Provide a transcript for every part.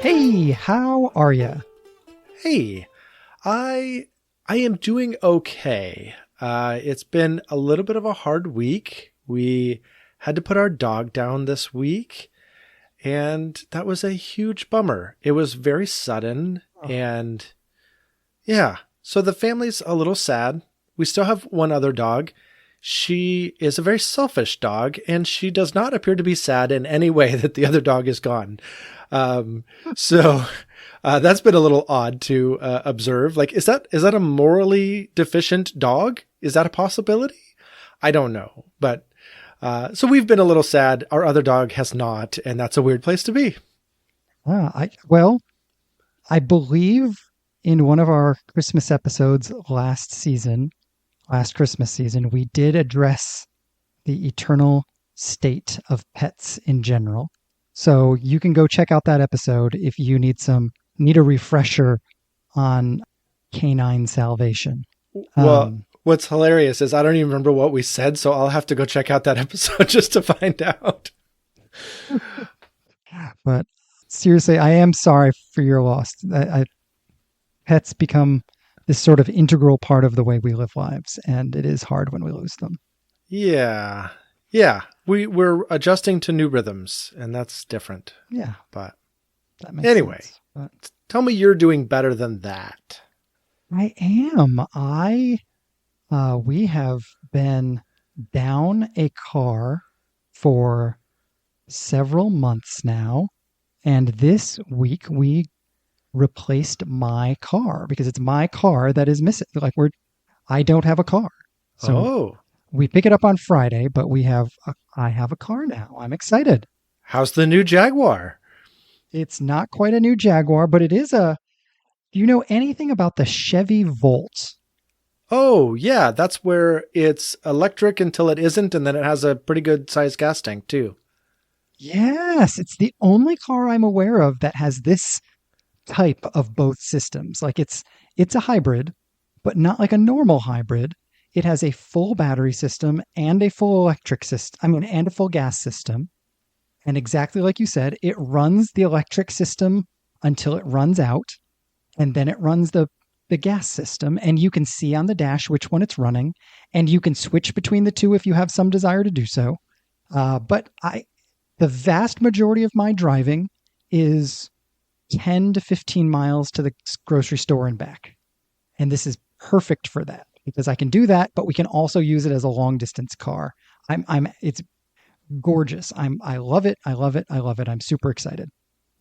Hey, how are you? Hey, I am doing okay. It's been a little bit of a hard week. We had to put our dog down this week, and that was a huge bummer. It was very sudden, and yeah, so the family's a little sad. We still have one other dog. She is a very selfish dog, and she does not appear to be sad in any way that the other dog is gone. So that's been a little odd to observe. Like, is that a morally deficient dog? Is that a possibility? I don't know. But so we've been a little sad. Our other dog has not, and that's a weird place to be. I believe in one of our Christmas episodes last Christmas season, we did address the eternal state of pets in general. So you can go check out that episode if you need a refresher on canine salvation. Well, what's hilarious is I don't even remember what we said, so I'll have to go check out that episode just to find out. But seriously, I am sorry for your loss. Pets become this sort of integral part of the way we live lives, and it is hard when we lose them. Yeah. We're adjusting to new rhythms, and that's different. Yeah. But that makes anyway, sense. But tell me you're doing better than that. I am. We have been down a car for several months now, and this week we replaced my car because it's my car that is missing. I don't have a car. So we pick it up on Friday, but I have a car now. I'm excited. How's the new Jaguar? It's not quite a new Jaguar, but it is do you know anything about the Chevy Volt? Oh, yeah, that's where it's electric until it isn't, and then it has a pretty good sized gas tank too. Yes, it's the only car I'm aware of that has this type of both systems. Like it's a hybrid, but not like a normal hybrid. It has a full battery system and a full electric system. And a full gas system. And exactly like you said, it runs the electric system until it runs out, and then it runs the gas system, and you can see on the dash which one it's running, and you can switch between the two if you have some desire to do so. But the vast majority of my driving is 10 to 15 miles to the grocery store and back. And this is perfect for that because I can do that, but we can also use it as a long distance car. It's gorgeous. I love it. I love it. I love it. I'm super excited.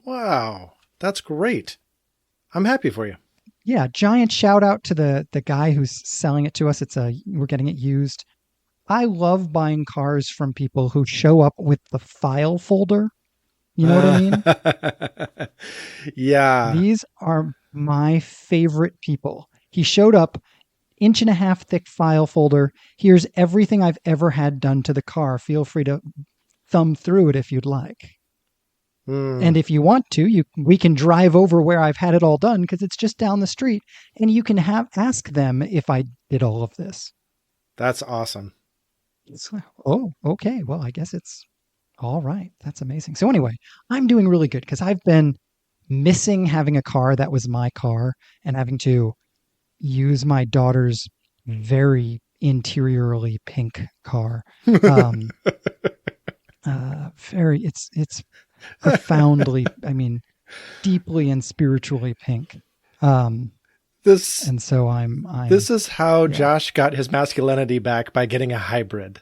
Wow. That's great. I'm happy for you. Yeah. Giant shout out to the guy who's selling it to us. We're getting it used. I love buying cars from people who show up with the file folder. You know what I mean? Yeah. These are my favorite people. He showed up, 1.5-inch thick file folder. Here's everything I've ever had done to the car. Feel free to thumb through it if you'd like. And if you want to, we can drive over where I've had it all done because it's just down the street, and you can ask them if I did all of this. That's awesome. Oh, okay. Well, I guess it's all right. That's amazing. So anyway, I'm doing really good because I've been missing having a car that was my car and having to use my daughter's very interiorly pink car. It's profoundly, deeply and spiritually pink. This is how Josh got his masculinity back by getting a hybrid.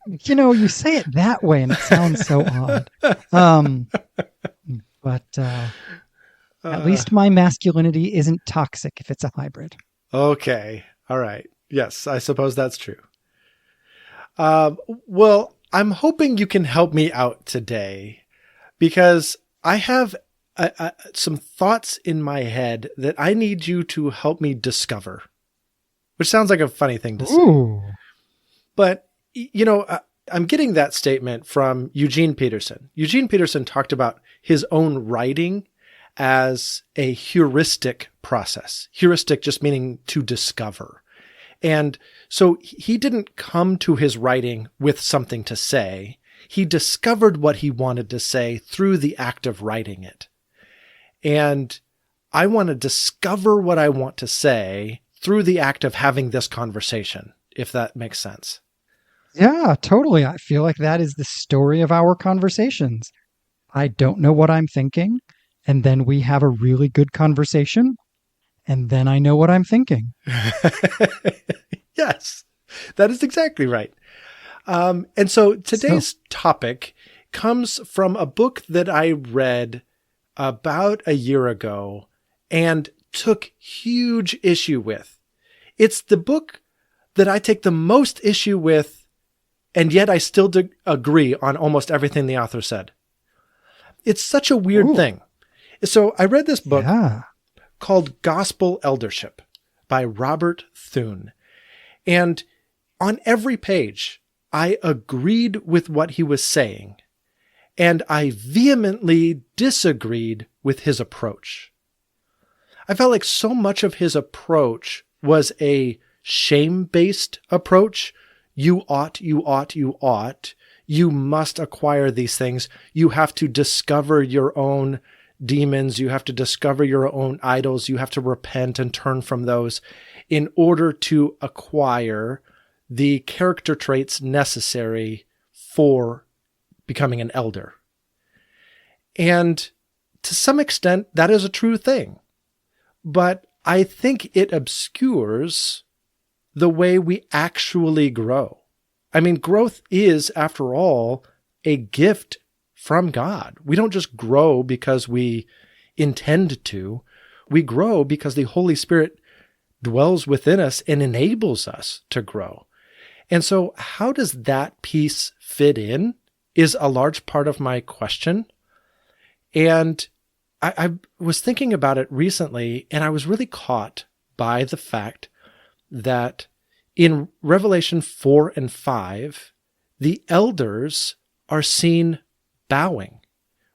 You say it that way and it sounds so odd. But at least my masculinity isn't toxic if it's a hybrid. Okay. All right. Yes, I suppose that's true. Well, I'm hoping you can help me out today because I have some thoughts in my head that I need you to help me discover, which sounds like a funny thing to say. Ooh. But, I'm getting that statement from Eugene Peterson. Eugene Peterson talked about his own writing as a heuristic process. Heuristic just meaning to discover. And so he didn't come to his writing with something to say. He discovered what he wanted to say through the act of writing it. And I want to discover what I want to say through the act of having this conversation, if that makes sense. Yeah, totally. I feel like that is the story of our conversations. I don't know what I'm thinking, and then we have a really good conversation, and then I know what I'm thinking. Yes, that is exactly right. And so today's topic comes from a book that I read about a year ago and took huge issue with. It's the book that I take the most issue with, and yet I still agree on almost everything the author said. It's such a weird thing. So I read this book called Gospel Eldership by Robert Thune. And on every page, I agreed with what he was saying, and I vehemently disagreed with his approach. I felt like so much of his approach was a shame-based approach. You ought, you ought, you ought. You must acquire these things. You have to discover your own demons. You have to discover your own idols. You have to repent and turn from those in order to acquire the character traits necessary for becoming an elder. And to some extent, that is a true thing. But I think it obscures the way we actually grow. I mean, growth is, after all, a gift from God. We don't just grow because we intend to. We grow because the Holy Spirit dwells within us and enables us to grow. And so how does that piece fit in is a large part of my question. And I was thinking about it recently, and I was really caught by the fact that in Revelation 4 and 5, the elders are seen bowing,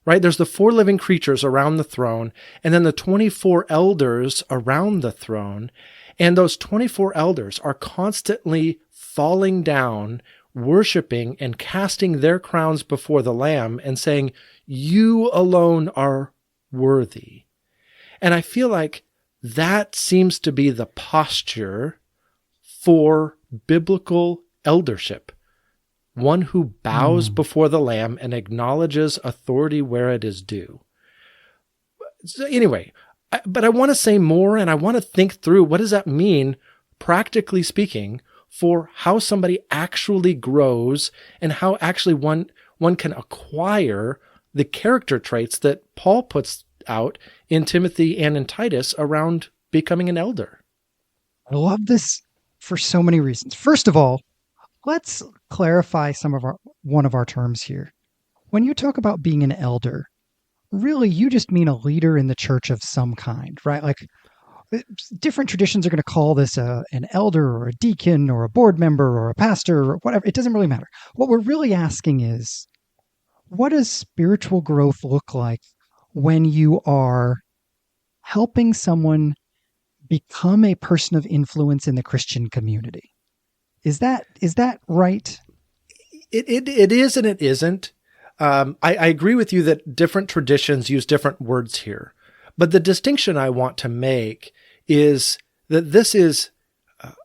right? There's the 4 living creatures around the throne, and then the 24 elders around the throne. And those 24 elders are constantly falling down, worshiping and casting their crowns before the Lamb and saying, "You alone are worthy." And I feel like that seems to be the posture for biblical eldership. One who bows before the Lamb and acknowledges authority where it is due. So anyway, but I want to say more, and I want to think through what does that mean, practically speaking, for how somebody actually grows and how actually one can acquire the character traits that Paul puts out in Timothy and in Titus around becoming an elder. I love this for so many reasons. First of all, let's clarify one of our terms here. When you talk about being an elder, really you just mean a leader in the church of some kind, right? Like different traditions are going to call this an elder or a deacon or a board member or a pastor or whatever. It doesn't really matter. What we're really asking is, what does spiritual growth look like when you are helping someone become a person of influence in the Christian community? Is that right? It is and it isn't. I agree with you that different traditions use different words here. But the distinction I want to make is that this is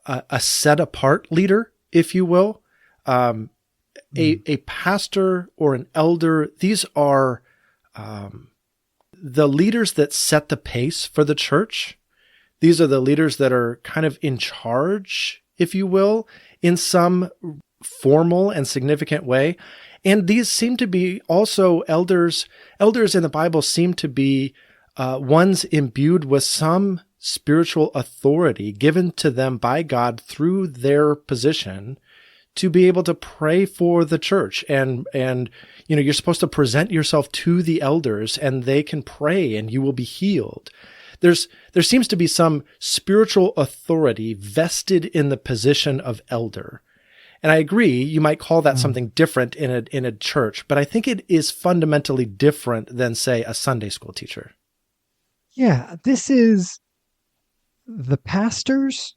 a set-apart leader, if you will. A pastor or an elder, these are the leaders that set the pace for the church. These are the leaders that are kind of in charge, if you will, in some formal and significant way. And these seem to be also elders. Elders in the Bible seem to be ones imbued with some spiritual authority given to them by God through their position to be able to pray for the church. And you know, you're supposed to present yourself to the elders and they can pray and you will be healed. There seems to be some spiritual authority vested in the position of elder. And I agree, you might call that something different in a church, but I think it is fundamentally different than, say, a Sunday school teacher. Yeah, this is the pastors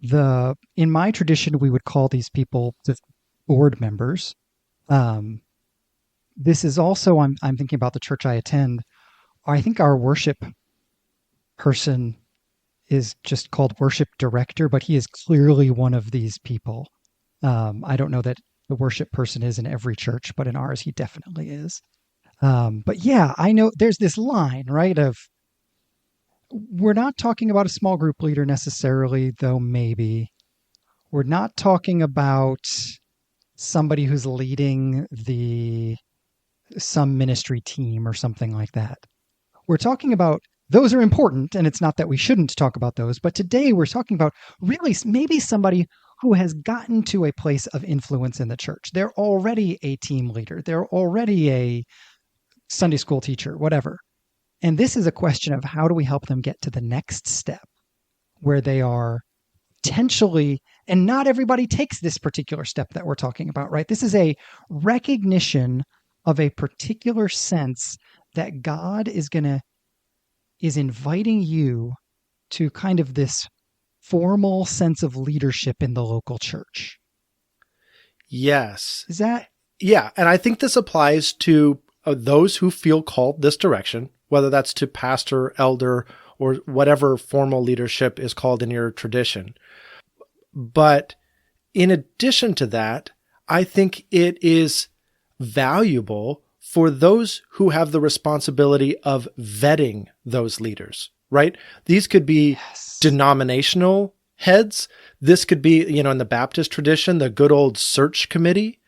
In my tradition, we would call these people just board members. Um, this is also, I'm thinking about the church I attend. I think our worship person is just called worship director, but he is clearly one of these people. I don't know that the worship person is in every church, but in ours, he definitely is. But yeah, I know there's this line, right? Of we're not talking about a small group leader necessarily, though maybe. We're not talking about somebody who's leading the some ministry team or something like that. We're talking about those are important, and it's not that we shouldn't talk about those, but today we're talking about really maybe somebody who has gotten to a place of influence in the church. They're already a team leader, they're already a Sunday school teacher, whatever. And this is a question of how do we help them get to the next step where they are potentially, and not everybody takes this particular step that we're talking about, right? This is a recognition of a particular sense that God is inviting you to kind of this formal sense of leadership in the local church. Yes. Is that? Yeah. And I think this applies to those who feel called this direction, whether that's to pastor, elder, or whatever formal leadership is called in your tradition. But in addition to that, I think it is valuable for those who have the responsibility of vetting those leaders, right? These could be denominational heads. This could be, in the Baptist tradition, the good old search committee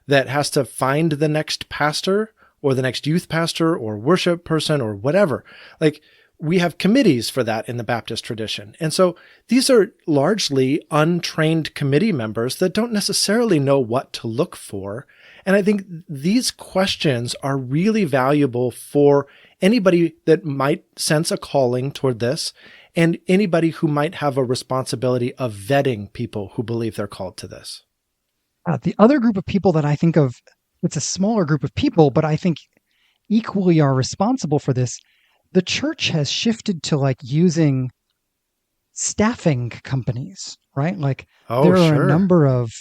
that has to find the next pastor or the next youth pastor or worship person or whatever. Like, we have committees for that in the Baptist tradition. And so these are largely untrained committee members that don't necessarily know what to look for. And I think these questions are really valuable for anybody that might sense a calling toward this and anybody who might have a responsibility of vetting people who believe they're called to this. The other group of people that I think of, it's a smaller group of people, but I think equally are responsible for this. The church has shifted to like using staffing companies, right? Like there are a number of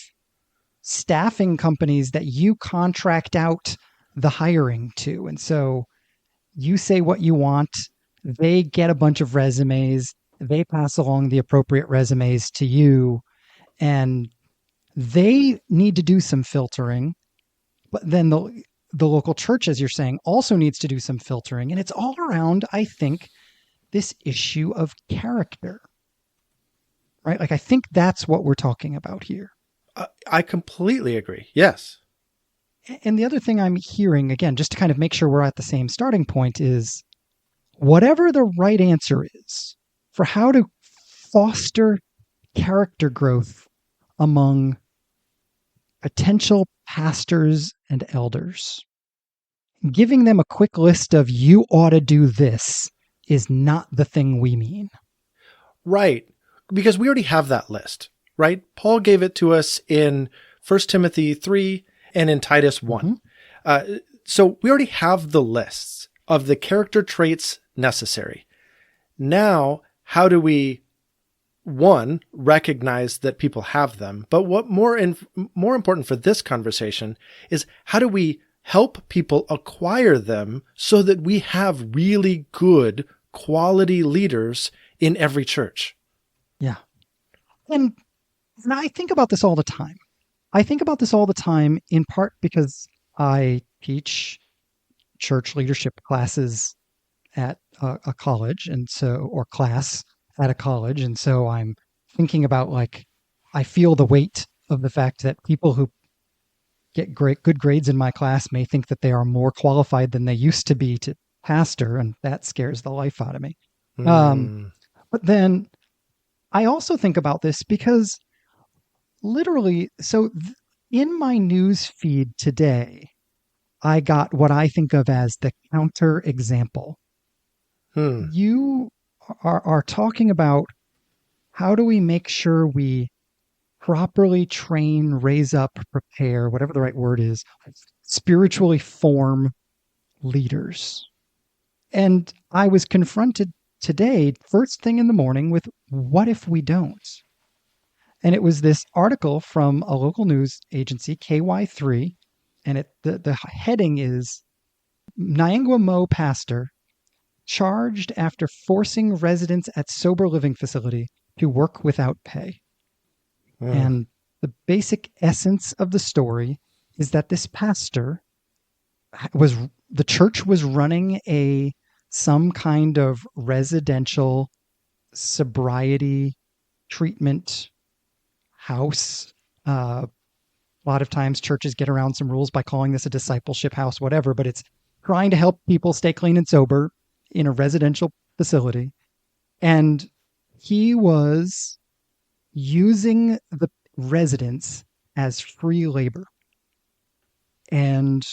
staffing companies that you contract out the hiring to. And so you say what you want, they get a bunch of resumes, they pass along the appropriate resumes to you, and they need to do some filtering. But then the local church, as you're saying, also needs to do some filtering. And it's all around, I think, this issue of character, right? Like, I think that's what we're talking about here. I completely agree. Yes. And the other thing I'm hearing, again, just to kind of make sure we're at the same starting point, is whatever the right answer is for how to foster character growth among potential pastors and elders, giving them a quick list of you ought to do this is not the thing we mean. Right. Because we already have that list, right? Paul gave it to us in 1 Timothy 3 and in Titus 1. Mm-hmm. So we already have the lists of the character traits necessary. Now, how do we, one, recognize that people have them? But what more important for this conversation is how do we help people acquire them so that we have really good quality leaders in every church? Yeah. And I think about this all the time. I think about this all the time in part because I teach church leadership classes at a college, and so, or class at a college. And so I'm thinking about, like, I feel the weight of the fact that people who get good grades in my class may think that they are more qualified than they used to be to pastor, and that scares the life out of me. But then I also think about this because literally, so in my news feed today, I got what I think of as the counter example. You are talking about how do we make sure we properly train, raise up, prepare, whatever the right word is, spiritually form leaders. And I was confronted today, first thing in the morning, with what if we don't? And it was this article from a local news agency, KY3, and the heading is Nyangwa pastor charged after forcing residents at sober living facility to work without pay. Mm. And the basic essence of the story is that this pastor the church was running some kind of residential sobriety treatment house. A lot of times churches get around some rules by calling this a discipleship house, whatever, but it's trying to help people stay clean and sober in a residential facility. And he was using the residents as free labor. And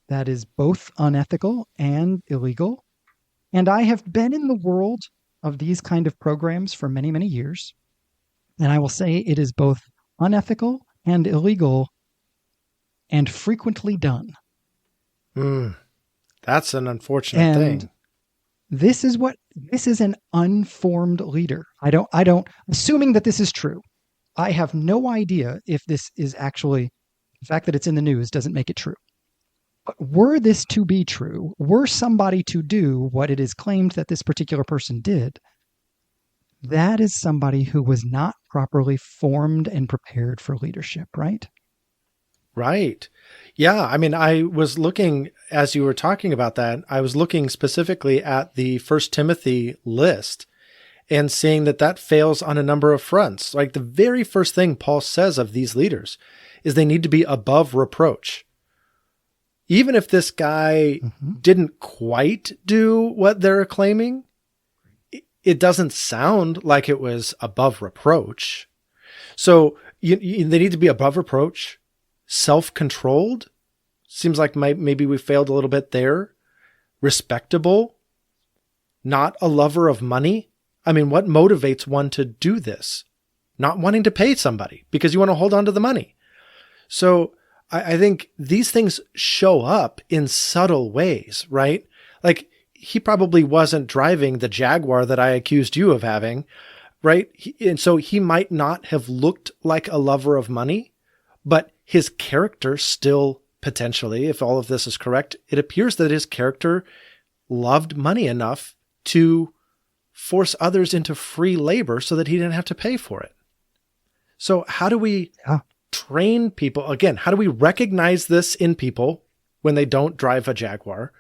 that is both unethical and illegal. And I have been in the world of these kind of programs for many, many years. And I will say it is both unethical and illegal and frequently done. Mm. That's an unfortunate And thing. this is an unformed leader. Assuming that this is true, I have no idea if this is actually, the fact that it's in the news doesn't make it true. But were this to be true, were somebody to do what it is claimed that this particular person did, that is somebody who was not properly formed and prepared for leadership, right? Right. Yeah. I mean, I was looking, as you were talking about that, I was looking specifically at the First Timothy list and seeing that fails on a number of fronts. Like the very first thing Paul says of these leaders is they need to be above reproach. Even if this guy didn't quite do what they're claiming, it doesn't sound like it was above reproach. So they need to be above reproach, self-controlled. Seems like maybe we failed a little bit there. Respectable, not a lover of money. I mean, what motivates one to do this? Not wanting to pay somebody because you want to hold on to the money. So I think these things show up in subtle ways, right? Like he probably wasn't driving the Jaguar that I accused you of having, right? And so he might not have looked like a lover of money, but his character still potentially, if all of this is correct, it appears that his character loved money enough to force others into free labor so that he didn't have to pay for it. So how do we train people? Again, how do we recognize this in people when they don't drive a Jaguar?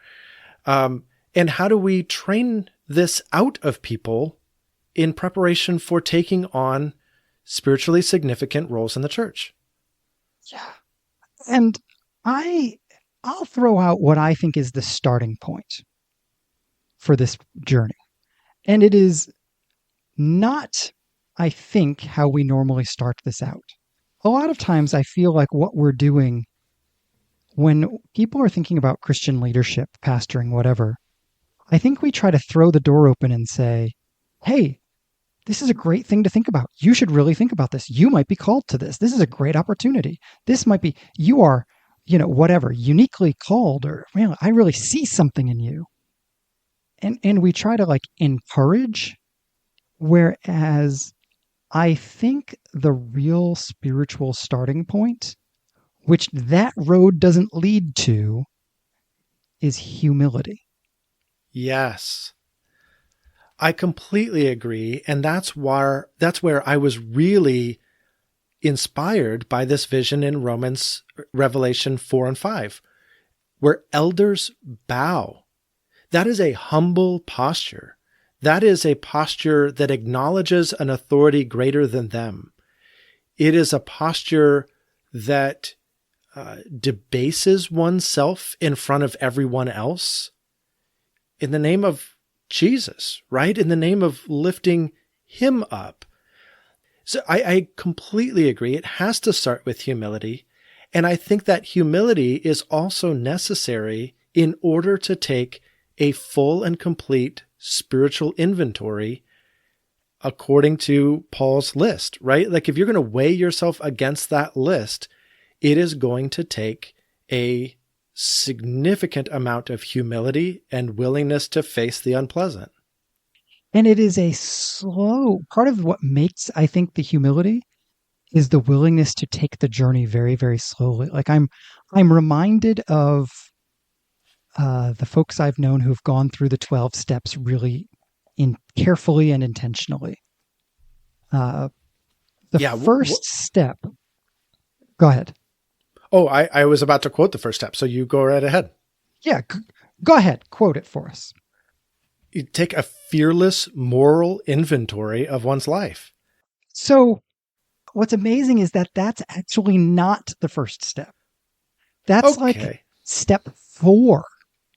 And how do we train this out of people in preparation for taking on spiritually significant roles in the church? Yeah. And I'll throw out what I think is the starting point for this journey. And it is not, I think, how we normally start this out. A lot of times I feel like what we're doing when people are thinking about Christian leadership, pastoring, whatever, I think we try to throw the door open and say, hey, this is a great thing to think about. You should really think about this. You might be called to this. This is a great opportunity. This might be, you are, whatever, uniquely called, or man, I really see something in you. And we try to encourage, whereas I think the real spiritual starting point, which that road doesn't lead to, is humility. Yes. I completely agree. And that's where I was really inspired by this vision in Revelation 4 and 5, where elders bow. That is a humble posture. That is a posture that acknowledges an authority greater than them. It is a posture that debases oneself in front of everyone else in the name of Jesus, right? In the name of lifting him up. So I completely agree. It has to start with humility. And I think that humility is also necessary in order to take a full and complete spiritual inventory according to Paul's list, right? Like if you're going to weigh yourself against that list, it is going to take a significant amount of humility and willingness to face the unpleasant. And it is a slow part of what makes, I think, the humility is the willingness to take the journey very, very slowly. Like I'm reminded of the folks I've known who've gone through the 12 steps really carefully and intentionally. Uh, the Yeah. first step, go ahead. Oh, I was about to quote the first step, so you go right ahead. Yeah, go ahead. Quote it for us. You take a fearless moral inventory of one's life. So what's amazing is that that's actually not the first step. That's like Okay. step 4.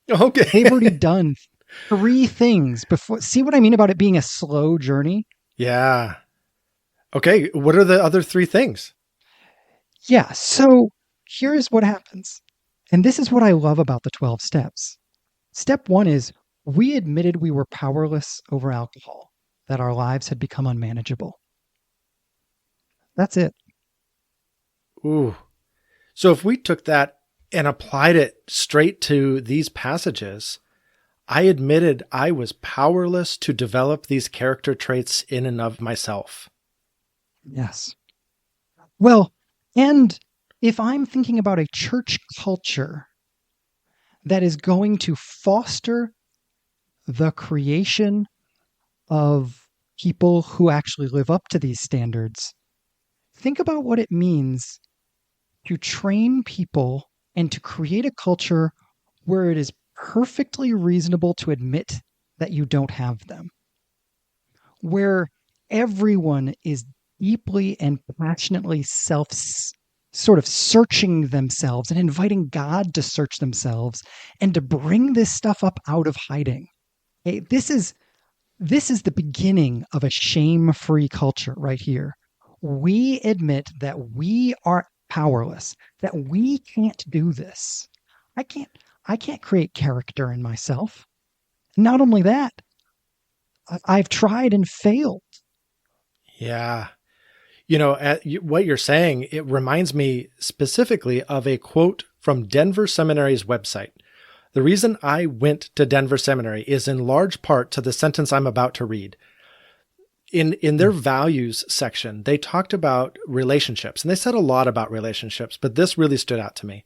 Okay. They've already done 3 things before. See what I mean about it being a slow journey? Yeah. Okay. What are the other 3 things? Yeah. So here's what happens. And this is what I love about the 12 steps. Step 1 is we admitted we were powerless over alcohol, that our lives had become unmanageable. That's it. Ooh. So if we took that and applied it straight to these passages, I admitted I was powerless to develop these character traits in and of myself. Yes. Well, and if I'm thinking about a church culture that is going to foster the creation of people who actually live up to these standards, think about what it means to train people and to create a culture where it is perfectly reasonable to admit that you don't have them, where everyone is deeply and passionately sort of searching themselves and inviting God to search themselves and to bring this stuff up out of hiding. Hey, this is the beginning of a shame-free culture right here. We admit that we are powerless, that we can't do this. I can't create character in myself. Not only that, I've tried and failed. Yeah. You know, what you're saying, it reminds me specifically of a quote from Denver Seminary's website. The reason I went to Denver Seminary is in large part to the sentence I'm about to read. In their values section, they talked about relationships, and they said a lot about relationships, but this really stood out to me.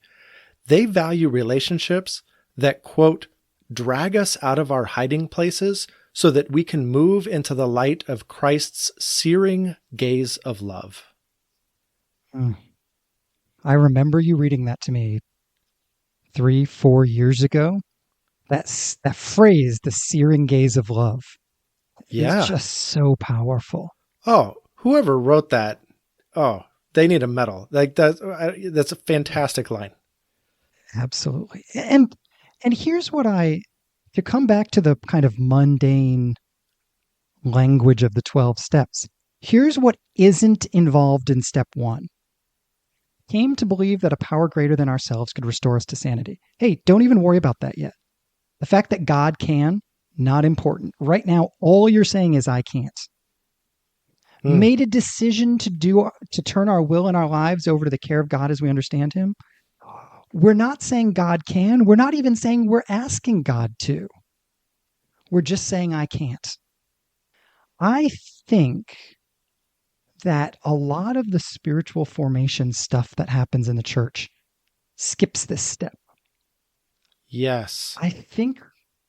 They value relationships that, quote, drag us out of our hiding places so that we can move into the light of Christ's searing gaze of love. I remember you reading that to me 3-4 years ago. That phrase, the searing gaze of love, is Yeah. just so powerful. Oh, whoever wrote that, oh, they need a medal. Like that's a fantastic line. Absolutely. And here's what to come back to the kind of mundane language of the 12 steps. Here's what isn't involved in step 1. Came to believe that a power greater than ourselves could restore us to sanity. Hey, don't even worry about that yet. The fact that God can, not important. Right now, all you're saying is I can't. Made a decision to turn our will and our lives over to the care of God as we understand him. We're not saying God can. We're not even saying we're asking God to. We're just saying I can't. I think that a lot of the spiritual formation stuff that happens in the church skips this step. Yes. I think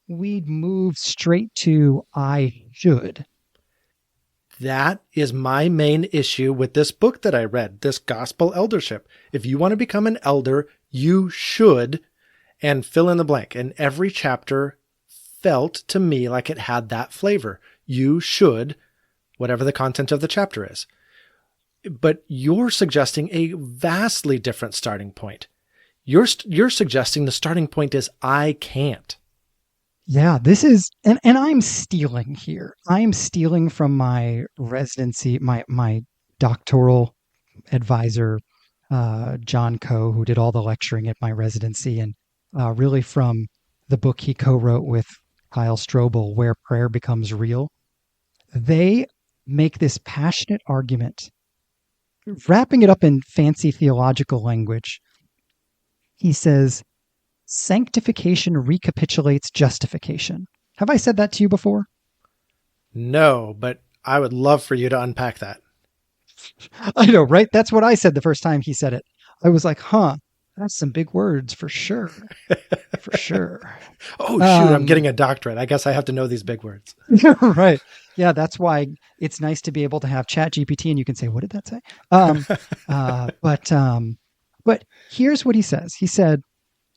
we'd move straight to I should. That is my main issue with this book that I read, this Gospel Eldership. If you want to become an elder, you should, and fill in the blank. And every chapter felt to me like it had that flavor. You should, whatever the content of the chapter is. But you're suggesting a vastly different starting point. You're suggesting the starting point is I can't. Yeah, this is, and I'm stealing here. I'm stealing from my residency, my doctoral advisor, John Coe, who did all the lecturing at my residency, and really from the book he co-wrote with Kyle Strobel, Where Prayer Becomes Real. They make this passionate argument, wrapping it up in fancy theological language. He says, sanctification recapitulates justification. Have I said that to you before? No, but I would love for you to unpack that. I know, right? That's what I said the first time he said it. I was like, huh, that's some big words for sure. For sure. Oh, shoot, I'm Um, getting a doctorate. I guess I have to know these big words. right. Yeah, that's why it's nice to be able to have Chat GPT and you can say, what did that say? Um, but here's what he says. He said,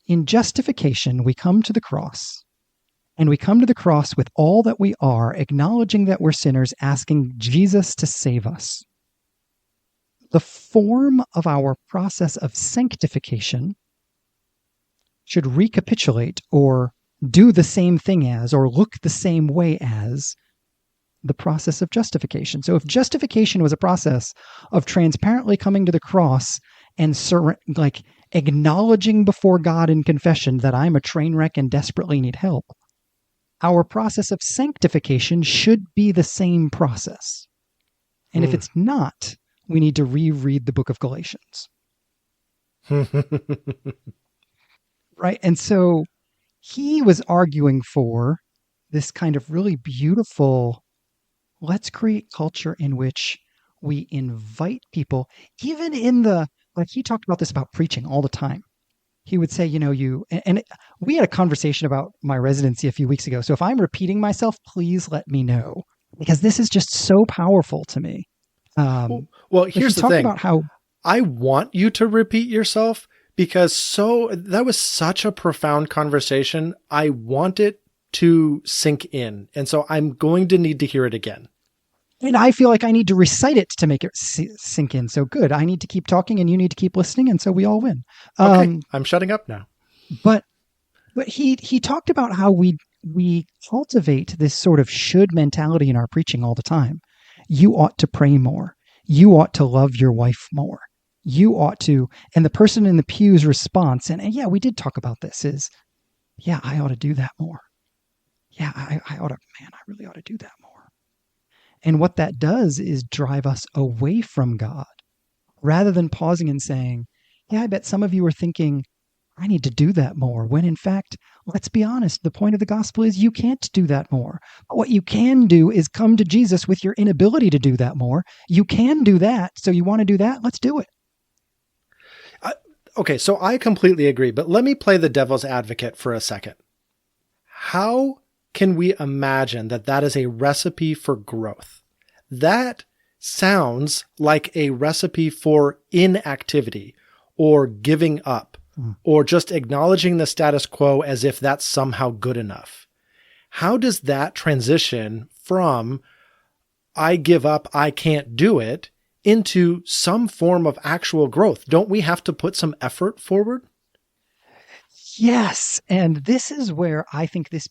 in justification, we come to the cross, and we come to the cross with all that we are, acknowledging that we're sinners, asking Jesus to save us. The form of our process of sanctification should recapitulate or do the same thing as, or look the same way as, the process of justification. So if justification was a process of transparently coming to the cross and like acknowledging before God in confession that I'm a train wreck and desperately need help, our process of sanctification should be the same process. And if it's not, we need to reread the book of Galatians. Right? And so he was arguing for this kind of really beautiful, let's create culture in which we invite people, even in the, like he talked about this about preaching all the time. He would say, we had a conversation about my residency a few weeks ago. So if I'm repeating myself, please let me know, because this is just so powerful to me. Well, here's the thing. About how I want you to repeat yourself because that was such a profound conversation. I want it to sink in. And so I'm going to need to hear it again. And I feel like I need to recite it to make it sink in. So good. I need to keep talking and you need to keep listening. And so we all win. Okay. I'm shutting up now. But he talked about how we cultivate this sort of should mentality in our preaching all the time. You ought to pray more. You ought to love your wife more. You ought to, and the person in the pew's response, and yeah, we did talk about this, is, yeah, I ought to do that more. Yeah, I ought to, man, I really ought to do that more. And what that does is drive us away from God rather than pausing and saying, yeah, I bet some of you are thinking, I need to do that more. When in fact, let's be honest, the point of the gospel is you can't do that more. But what you can do is come to Jesus with your inability to do that more. You can do that. So you want to do that? Let's do it. Okay, so I completely agree, but let me play the devil's advocate for a second. How can we imagine that that is a recipe for growth? That sounds like a recipe for inactivity or giving up or just acknowledging the status quo as if that's somehow good enough. How does that transition from I give up, I can't do it, into some form of actual growth? Don't we have to put some effort forward? Yes. And this is where I think this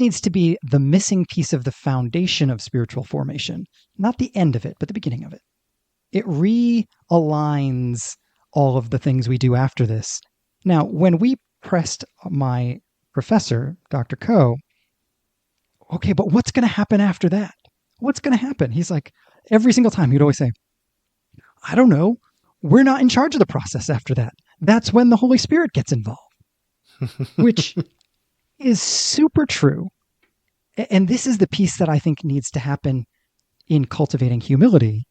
needs to be the missing piece of the foundation of spiritual formation, not the end of it, but the beginning of it. It realigns all of the things we do after this. Now, when we pressed my professor, Dr. Coe, okay, but what's going to happen after that? What's going to happen? He's like, every single time he'd always say, I don't know. We're not in charge of the process after that. That's when the Holy Spirit gets involved, which is super true. And this is the piece that I think needs to happen in cultivating humility.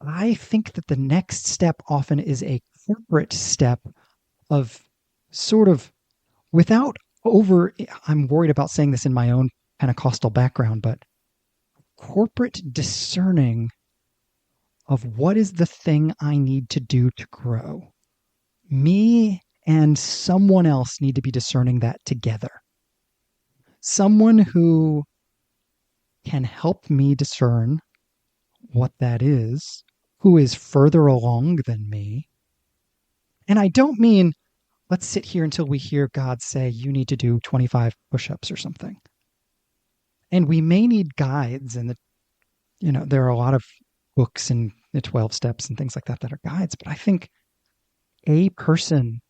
I think that the next step often is a corporate step of sort of I'm worried about saying this in my own Pentecostal background, but corporate discerning of what is the thing I need to do to grow. Me and someone else need to be discerning that together. Someone who can help me discern what that is, who is further along than me. And I don't mean, let's sit here until we hear God say, you need to do 25 push-ups or something. And we may need guides, and there are a lot of books and the 12 steps and things like that that are guides, but I think a person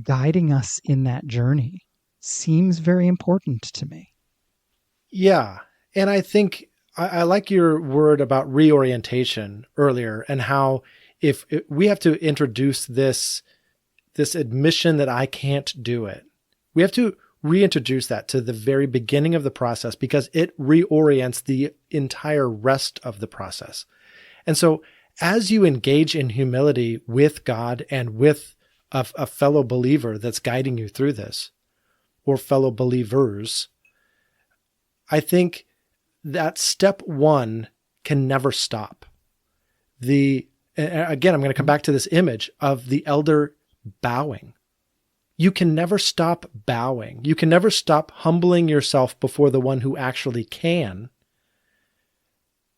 guiding us in that journey seems very important to me. Yeah. And I think I like your word about reorientation earlier, and how if we have to introduce this admission that I can't do it, we have reintroduce that to the very beginning of the process because it reorients the entire rest of the process. And so as you engage in humility with God and with a fellow believer that's guiding you through this, or fellow believers, I think that step one can never stop. Again, I'm going to come back to this image of the elder bowing. You can never stop bowing. You can never stop humbling yourself before the one who actually can,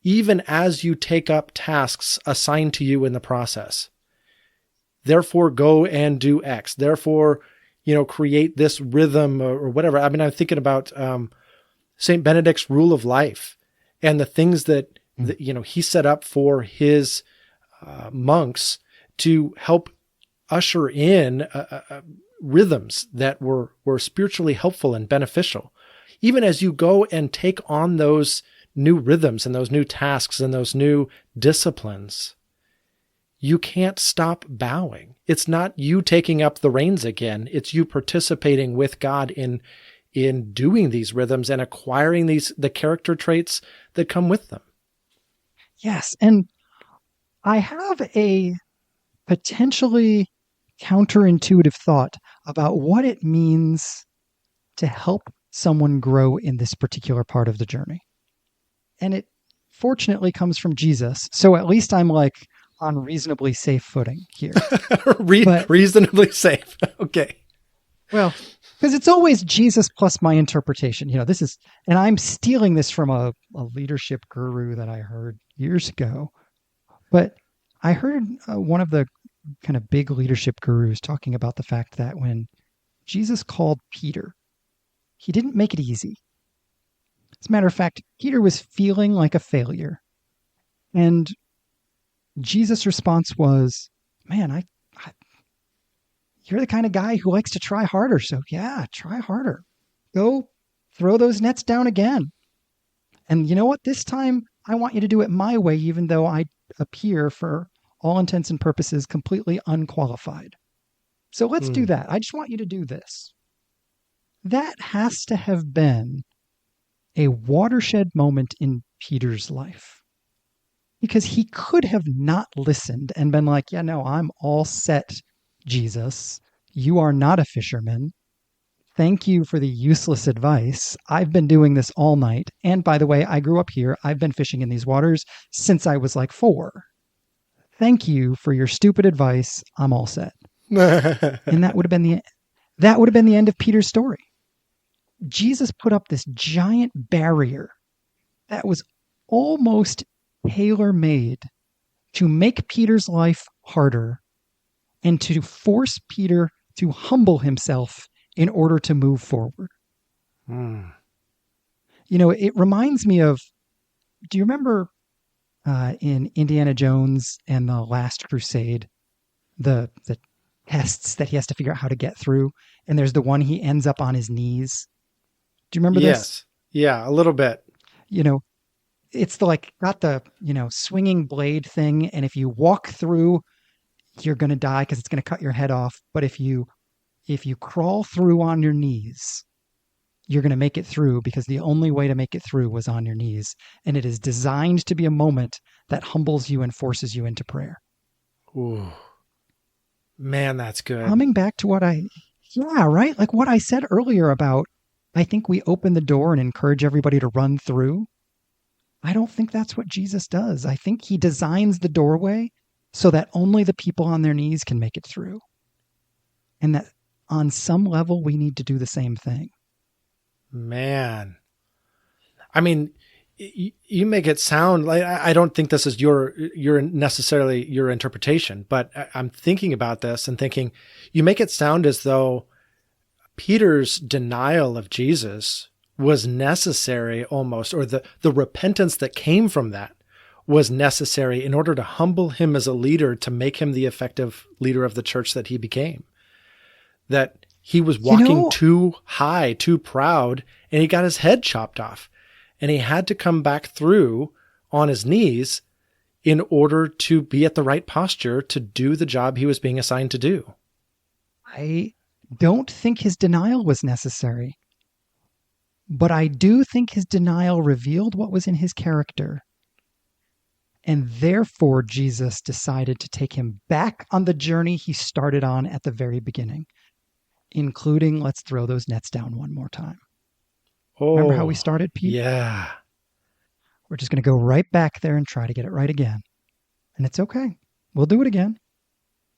even as you take up tasks assigned to you in the process. Therefore, go and do X. Therefore, create this rhythm or whatever. I mean, I'm thinking about St. Benedict's rule of life and the things that he set up for his monks to help usher in rhythms that were spiritually helpful and beneficial. Even as you go and take on those new rhythms and those new tasks and those new disciplines, you can't stop bowing. It's not you taking up the reins again. It's you participating with God in doing these rhythms and acquiring the character traits that come with them. Yes. And I have a potentially counterintuitive thought about what it means to help someone grow in this particular part of the journey. And it fortunately comes from Jesus. So at least I'm on reasonably safe footing here. Reasonably safe. Okay. Well, because it's always Jesus plus my interpretation. And I'm stealing this from a leadership guru that I heard years ago. But I heard one of the kind of big leadership gurus talking about the fact that when Jesus called Peter, he didn't make it easy. As a matter of fact, Peter was feeling like a failure. And Jesus' response was, man, you're the kind of guy who likes to try harder. So yeah, try harder. Go throw those nets down again. And you know what? This time I want you to do it my way, even though I appear for all intents and purposes completely unqualified. So let's do that. I just want you to do this. That has to have been a watershed moment in Peter's life. Because he could have not listened and been like, yeah, no, I'm all set, Jesus. You are not a fisherman. Thank you for the useless advice. I've been doing this all night. And by the way, I grew up here. I've been fishing in these waters since I was 4. Thank you for your stupid advice. I'm all set. And that would have been the end of Peter's story. Jesus put up this giant barrier that was almost tailor-made to make Peter's life harder and to force Peter to humble himself in order to move forward. It reminds me of, do you remember in Indiana Jones and the Last Crusade, the tests that he has to figure out how to get through? And there's the one he ends up on his knees. Do you remember this? Yes. Yeah, a little bit. It's got the, swinging blade thing. And if you walk through, you're going to die because it's going to cut your head off. But if you crawl through on your knees, you're going to make it through because the only way to make it through was on your knees. And it is designed to be a moment that humbles you and forces you into prayer. Ooh, man, that's good. Coming back to what what I said earlier about, I think we open the door and encourage everybody to run through. I don't think that's what Jesus does. I think he designs the doorway so that only the people on their knees can make it through. And that on some level, we need to do the same thing. Man. I mean, you make it sound like, I don't think this is your necessarily your interpretation, but I'm thinking about this and thinking, you make it sound as though Peter's denial of Jesus was necessary almost, or the repentance that came from that was necessary in order to humble him as a leader, to make him the effective leader of the church that he became. That he was walking too high, too proud, and he got his head chopped off. And he had to come back through on his knees in order to be at the right posture to do the job he was being assigned to do. I don't think his denial was necessary, but I do think his denial revealed what was in his character. And therefore, Jesus decided to take him back on the journey he started on at the very beginning, including let's throw those nets down one more time. Remember how we Oh, started, Pete? yeah. We're just going to go right back there and try to get it right again. And it's okay. We'll do it again.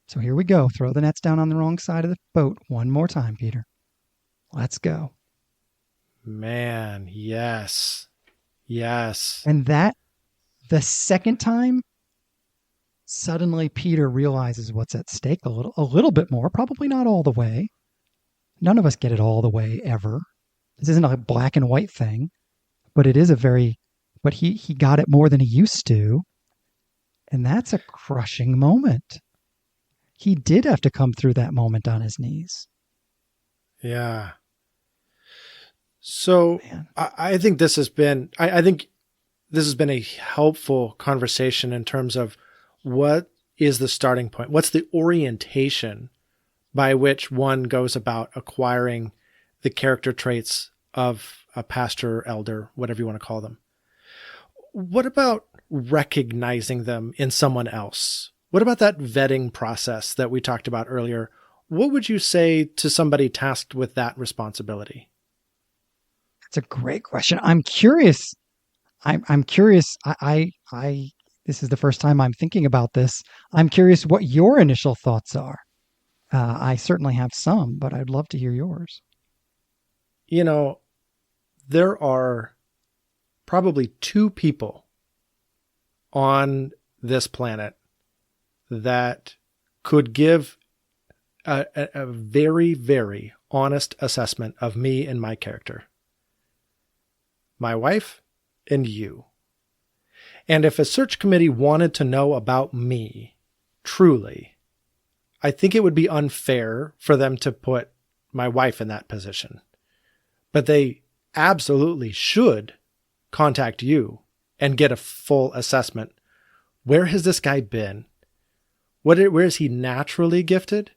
So here we go. Throw the nets down on the wrong side of the boat one more time, Peter. Let's go. Man, yes. Yes. And that, the second time, suddenly Peter realizes what's at stake a little bit more, probably not all the way. None of us get it all the way ever. This isn't a black and white thing, but it is but he got it more than he used to. And that's a crushing moment. He did have to come through that moment on his knees. Yeah. So Man. I think this has been, I think this has been a helpful conversation in terms of what is the starting point? What's the orientation by which one goes about acquiring the character traits of a pastor, elder, whatever you want to call them? What about recognizing them in someone else? What about that vetting process that we talked about earlier? What would you say to somebody tasked with that responsibility? That's a great question. I'm curious. I'm curious. This is the first time I'm thinking about this. I'm curious what your initial thoughts are. I certainly have some, but I'd love to hear yours. You know, there are probably two people on this planet that could give a very, very honest assessment of me and my character. My wife and you. And if a search committee wanted to know about me, truly, I think it would be unfair for them to put my wife in that position. But they absolutely should contact you and get a full assessment. Where has this guy been? Where is he naturally gifted?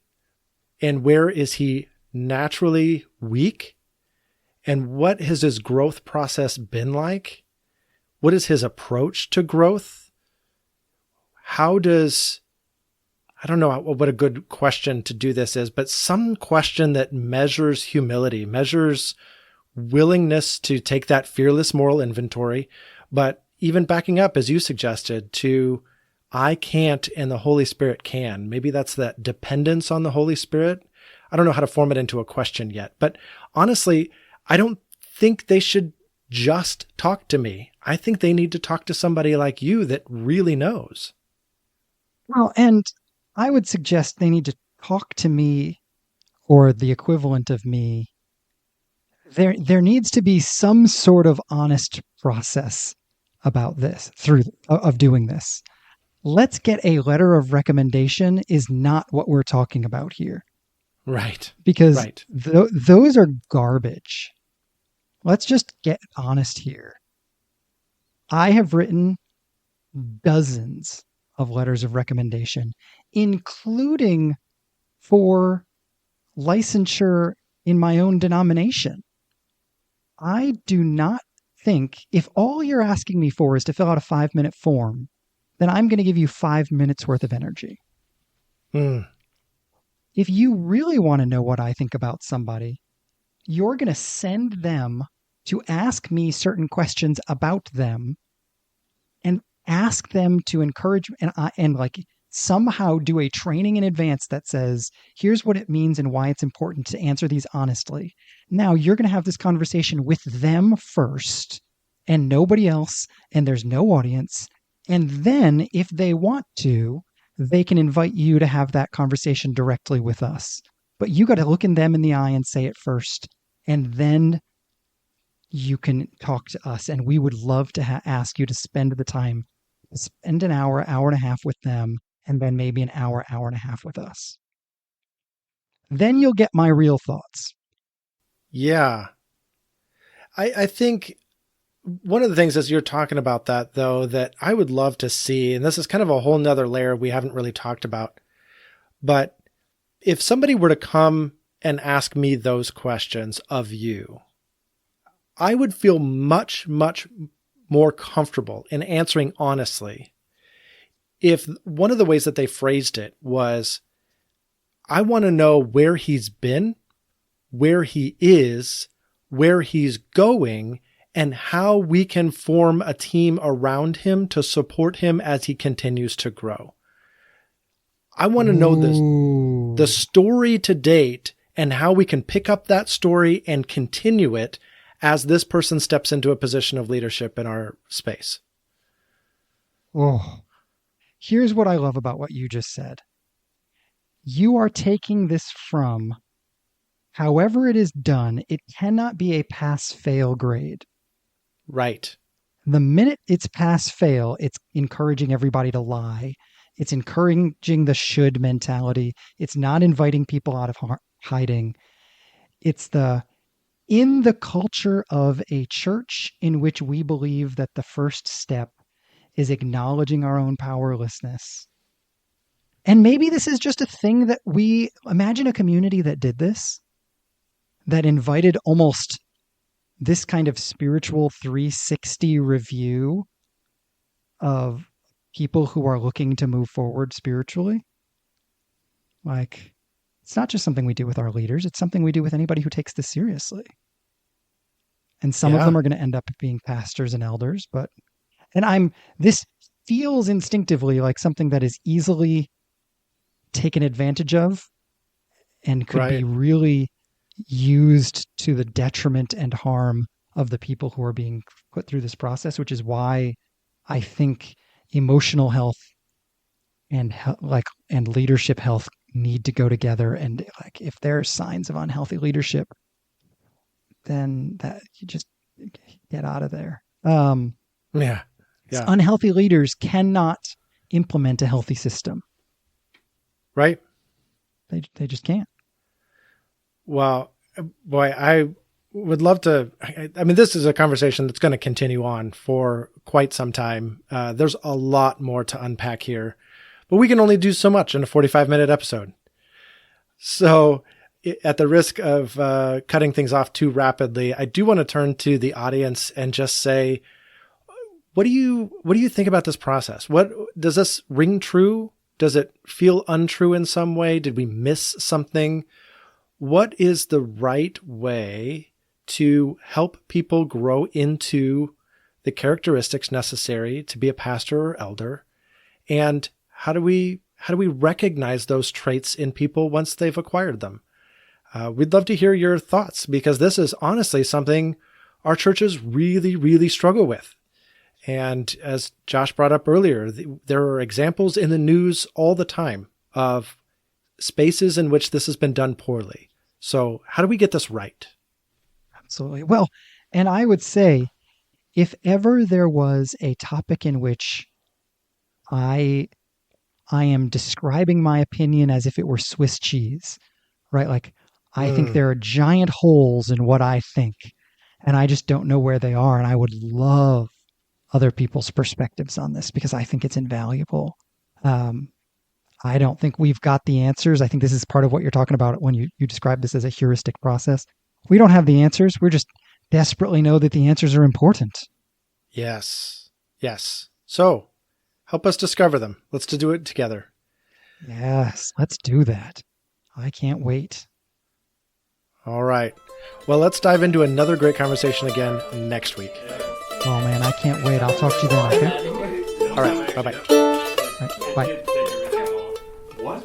And where is he naturally weak? And what has his growth process been like? What is his approach to growth? I don't know what a good question to do this is, but some question that measures humility, measures willingness to take that fearless moral inventory, but even backing up, as you suggested, to I can't and the Holy Spirit can. Maybe that's that dependence on the Holy Spirit. I don't know how to form it into a question yet, but honestly, I don't think they should just talk to me. I think they need to talk to somebody like you that really knows. Well, and I would suggest they need to talk to me or the equivalent of me. There needs to be some sort of honest process about this of doing this. Let's get a letter of recommendation is not what we're talking about here. Right. Because right. Those are garbage. Let's just get honest here. I have written dozens of letters of recommendation, including for licensure in my own denomination. I do not think if all you're asking me for is to fill out a 5-minute form, then I'm going to give you 5 minutes worth of energy. If you really want to know what I think about somebody, you're going to send them to ask me certain questions about them and ask them to encourage and like somehow do a training in advance that says, here's what it means and why it's important to answer these honestly. Now you're going to have this conversation with them first and nobody else, and there's no audience. And then if they want to, they can invite you to have that conversation directly with us. But you got to look in them in the eye and say it first. And then you can talk to us. And we would love to ask you to spend the time, spend an hour, hour and a half with them, and then maybe an hour, hour and a half with us. Then you'll get my real thoughts. Yeah. I think one of the things as you're talking about that, though, that I would love to see, and this is kind of a whole nother layer we haven't really talked about, but if somebody were to come and ask me those questions of you, I would feel much, much more comfortable in answering honestly if one of the ways that they phrased it was, I want to know where he's been, where he is, where he's going, and how we can form a team around him to support him as he continues to grow. I want to know the story to date and how we can pick up that story and continue it as this person steps into a position of leadership in our space. Oh, here's what I love about what you just said. You are taking this from, however it is done, it cannot be a pass-fail grade. Right. The minute it's pass-fail, it's encouraging everybody to lie. It's encouraging the should mentality. It's not inviting people out of hiding. It's in the culture of a church in which we believe that the first step is acknowledging our own powerlessness. And maybe this is just a thing that we imagine a community that did this, that invited almost this kind of spiritual 360 review of people who are looking to move forward spiritually. Like, it's not just something we do with our leaders. It's something we do with anybody who takes this seriously. And some of them are going to end up being pastors and elders, this feels instinctively like something that is easily taken advantage of and could be really used to the detriment and harm of the people who are being put through this process, which is why I think emotional health and leadership health need to go together. And like, if there are signs of unhealthy leadership, then that you just get out of there. Unhealthy leaders cannot implement a healthy system. Right. They just can't. Well, boy, I would love to. I mean, this is a conversation that's going to continue on for quite some time. There's a lot more to unpack here, but we can only do so much in a 45-minute episode. So at the risk of cutting things off too rapidly, I do want to turn to the audience and just say, what do you think about this process? What does this ring true? Does it feel untrue in some way? Did we miss something? What is the right way to help people grow into the characteristics necessary to be a pastor or elder? And how do we recognize those traits in people once they've acquired them? We'd love to hear your thoughts, because this is honestly something our churches really, really struggle with. And as Josh brought up earlier, there are examples in the news all the time of spaces in which this has been done poorly. So how do we get this right? Absolutely. Well, and I would say, if ever there was a topic in which I am describing my opinion as if it were Swiss cheese, right? Like, I think there are giant holes in what I think, and I just don't know where they are. And I would love other people's perspectives on this, because I think it's invaluable. I don't think we've got the answers. I think this is part of what you're talking about when you describe this as a heuristic process. We don't have the answers. We're just desperately know that the answers are important. Yes. Yes. So help us discover them. Let's do it together. Yes, let's do that. I can't wait. All right. Well, let's dive into another great conversation again next week. Oh, man, I can't wait. I'll talk to you then, okay? All right. Bye-bye. All right, bye. What?